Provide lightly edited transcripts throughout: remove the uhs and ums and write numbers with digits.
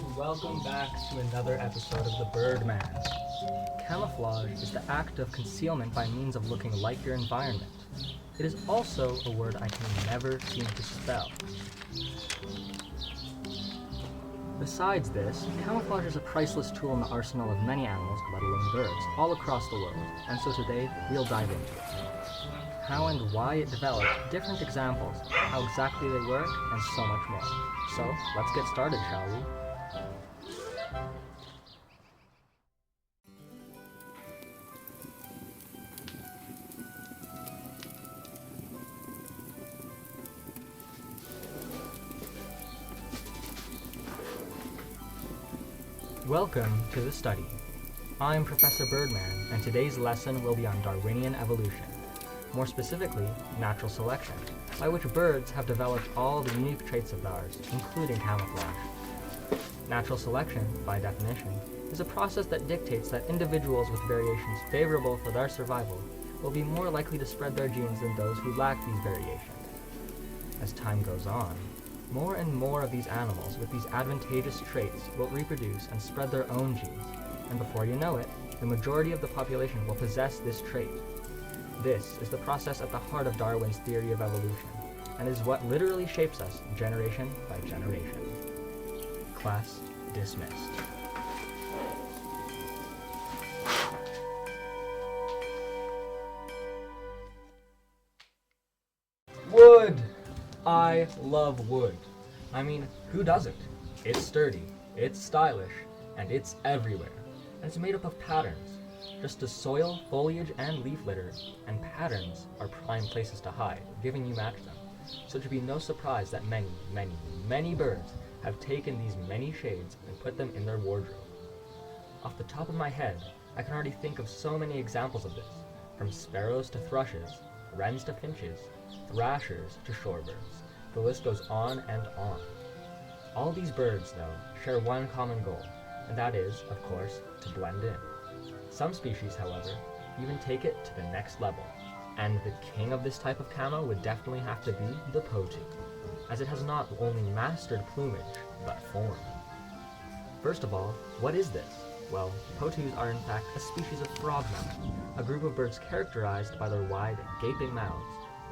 and welcome back to another episode of The Birdman. Camouflage is the act of concealment by means of looking like your environment. It is also a word I can never seem to spell. Besides this, camouflage is a priceless tool in the arsenal of many animals, let alone birds, all across the world, and so today we'll dive into it. How and why it developed, different examples, how exactly they work, and so much more. So, let's get started, shall we? Welcome to the study. I'm Professor Birdman, and today's lesson will be on Darwinian evolution. More specifically, natural selection, by which birds have developed all the unique traits of theirs, including camouflage. Natural selection, by definition, is a process that dictates that individuals with variations favorable for their survival will be more likely to spread their genes than those who lack these variations. As time goes on, more and more of these animals with these advantageous traits will reproduce and spread their own genes, and before you know it, the majority of the population will possess this trait. This is the process at the heart of Darwin's theory of evolution, and is what literally shapes us generation by generation. Class dismissed. Wood! I love wood. I mean, who doesn't? It's sturdy, it's stylish, and it's everywhere. And it's made up of patterns. Just as soil, foliage, and leaf litter, and patterns are prime places to hide, giving you match them. So it should be no surprise that many birds have taken these many shades and put them in their wardrobe. Off the top of my head, I can already think of so many examples of this, from sparrows to thrushes, wrens to finches, thrashers to shorebirds. The list goes on and on. All these birds, though, share one common goal, and that is, of course, to blend in. Some species, however, even take it to the next level, and the king of this type of camo would definitely have to be the potu, as it has not only mastered plumage, but form. First of all, what is this? Well, potus are in fact a species of frogmouth, a group of birds characterized by their wide, gaping mouths,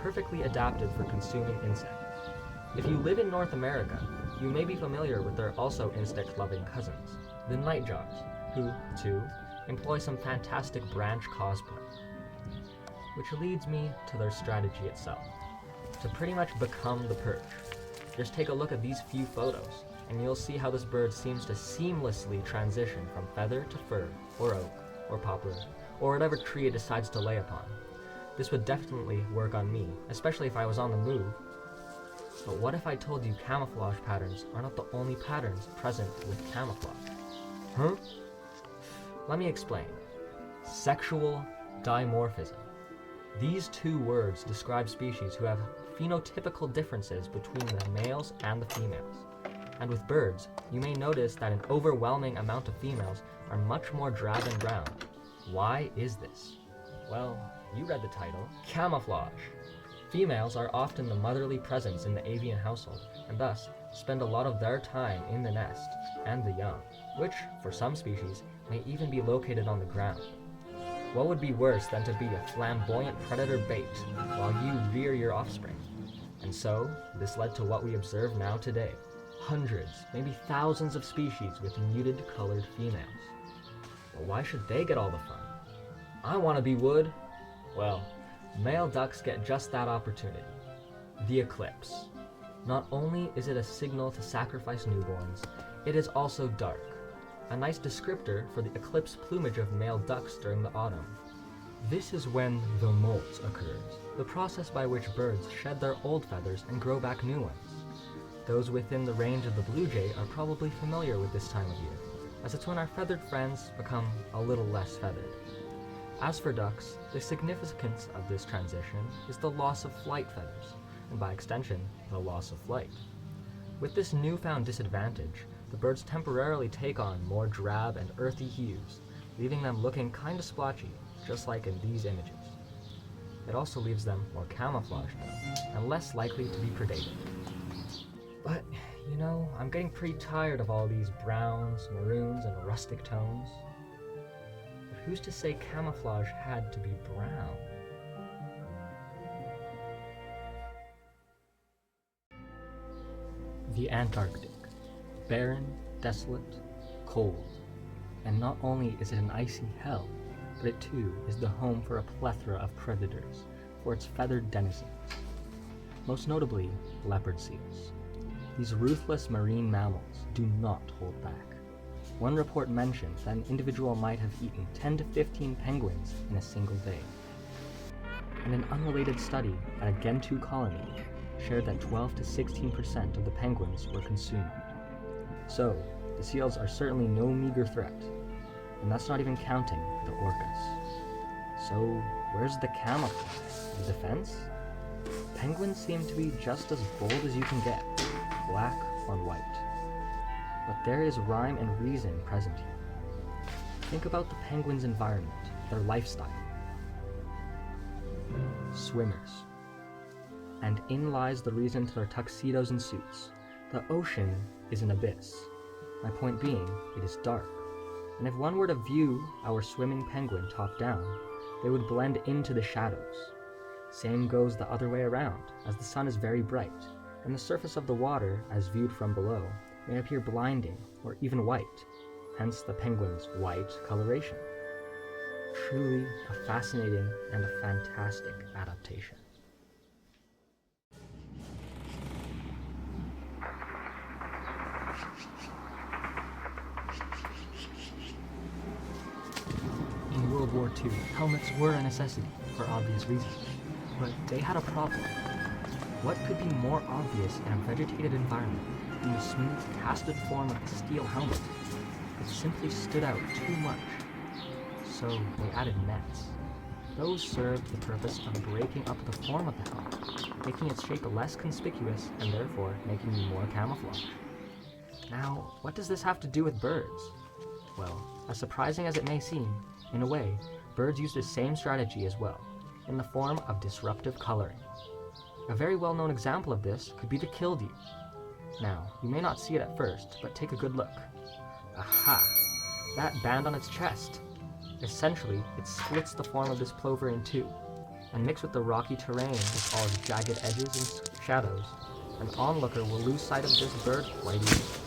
perfectly adapted for consuming insects. If you live in North America, you may be familiar with their also insect-loving cousins, the nightjars, who, too, employ some fantastic branch cosplay. Which leads me to their strategy itself, to pretty much become the perch. Just take a look at these few photos, and you'll see how this bird seems to seamlessly transition from feather to fir, or oak, or poplar, or whatever tree it decides to lay upon. This would definitely work on me, especially if I was on the move. But what if I told you camouflage patterns are not the only patterns present with camouflage? Huh? Let me explain. Sexual dimorphism. These two words describe species who have phenotypical differences between the males and the females. And with birds, you may notice that an overwhelming amount of females are much more drab and brown. Why is this? Well, you read the title, camouflage. Females are often the motherly presence in the avian household, and thus spend a lot of their time in the nest and the young, which, for some species, may even be located on the ground. What would be worse than to be a flamboyant predator bait while you rear your offspring? And so, this led to what we observe now today. Hundreds, maybe thousands of species with muted colored females. But why should they get all the fun? I want to be wood. Well, male ducks get just that opportunity. The eclipse. Not only is it a signal to sacrifice newborns, it is also dark. A nice descriptor for the eclipse plumage of male ducks during the autumn. This is when the molt occurs, the process by which birds shed their old feathers and grow back new ones. Those within the range of the blue jay are probably familiar with this time of year, as it's when our feathered friends become a little less feathered. As for ducks, the significance of this transition is the loss of flight feathers, and by extension, the loss of flight. With this newfound disadvantage, the birds temporarily take on more drab and earthy hues, leaving them looking kinda splotchy, just like in these images. It also leaves them more camouflaged, though, and less likely to be predated. But You know, I'm getting pretty tired of all these browns, maroons, and rustic tones. But who's to say camouflage had to be brown? The Antarctic. Barren, desolate, cold. And not only is it an icy hell, but it too is the home for a plethora of predators for its feathered denizens. Most notably, leopard seals. These ruthless marine mammals do not hold back. One report mentions that an individual might have eaten 10 to 15 penguins in a single day. And an unrelated study at a Gentoo colony shared that 12 to 16% of the penguins were consumed. So, the seals are certainly no meager threat, and that's not even counting the orcas. So, where's the camouflage? The defense? Penguins seem to be just as bold as you can get, black on white. But there is rhyme and reason present here. Think about the penguins' environment, their lifestyle. Swimmers. And in lies the reason to their tuxedos and suits. The ocean is an abyss. My point being, it is dark. And if one were to view our swimming penguin top down, they would blend into the shadows. Same goes the other way around, as the sun is very bright, and the surface of the water, as viewed from below, may appear blinding or even white, hence the penguin's white coloration. Truly a fascinating and a fantastic adaptation. In World War II, helmets were a necessity for obvious reasons, but they had a problem. What could be more obvious in a vegetated environment than the smooth, casted form of the steel helmet? It simply stood out too much. So they added nets. Those served the purpose of breaking up the form of the helmet, making its shape less conspicuous and therefore making you more camouflage. Now, what does this have to do with birds? Well, as surprising as it may seem, in a way, birds use the same strategy as well, in the form of disruptive coloring. A very well-known example of this could be the killdeer. Now, you may not see it at first, but take a good look. Aha! That band on its chest! Essentially, it splits the form of this plover in two, and mixed with the rocky terrain with all its jagged edges and shadows, an onlooker will lose sight of this bird quite easily.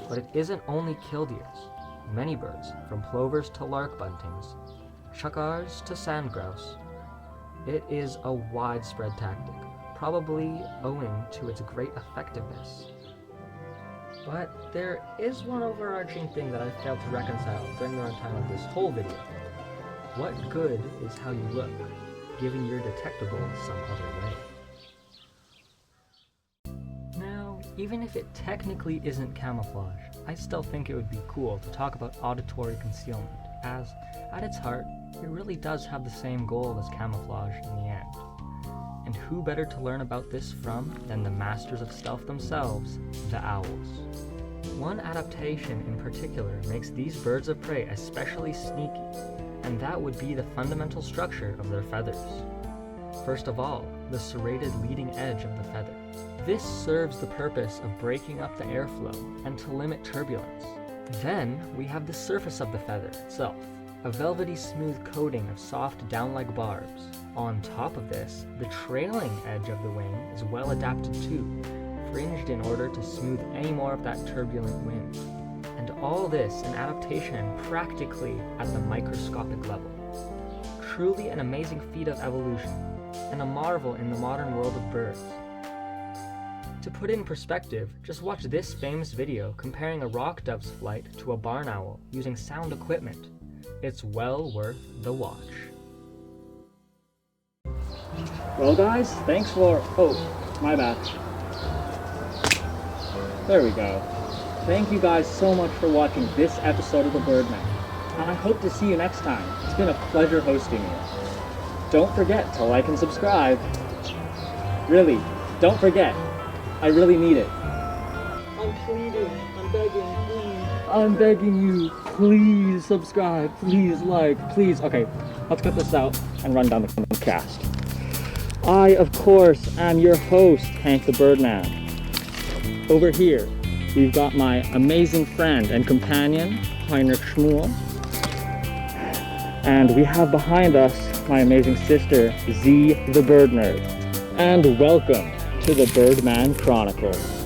But it isn't only killdeers. Many birds, from plovers to lark buntings, chukars to sand grouse. It is a widespread tactic, probably owing to its great effectiveness. But there is one overarching thing that I failed to reconcile during the runtime of this whole video. What good is how you look, given you're detectable some other way? Now, even if it technically isn't camouflage, I still think it would be cool to talk about auditory concealment, as, at its heart, it really does have the same goal as camouflage in the end. And who better to learn about this from than the masters of stealth themselves, the owls. One adaptation in particular makes these birds of prey especially sneaky, and that would be the fundamental structure of their feathers. First of all, the serrated leading edge of the feather. This serves the purpose of breaking up the airflow and to limit turbulence. Then we have the surface of the feather itself, a velvety smooth coating of soft down-like barbs. On top of this, the trailing edge of the wing is well adapted too, fringed in order to smooth any more of that turbulent wind. And all this an adaptation practically at the microscopic level. Truly an amazing feat of evolution, and a marvel in the modern world of birds. To put it in perspective, just watch this famous video comparing a rock dove's flight to a barn owl using sound equipment. It's well worth the watch. Well guys, thanks for... oh, my bad. There we go. Thank you guys so much for watching this episode of The Birdman, and I hope to see you next time. It's been a pleasure hosting you. Don't forget to like and subscribe. Really, don't forget. I really need it. I'm pleading, I'm begging, please. I'm begging you, please subscribe, please like, please. Okay, let's cut this out and run down the cast. I, of course, am your host, Hank the Birdman. Over here, we've got my amazing friend and companion, Heinrich Schmuel. And we have behind us my amazing sister, Z the Bird Nerd. And welcome to the Birdman Chronicles.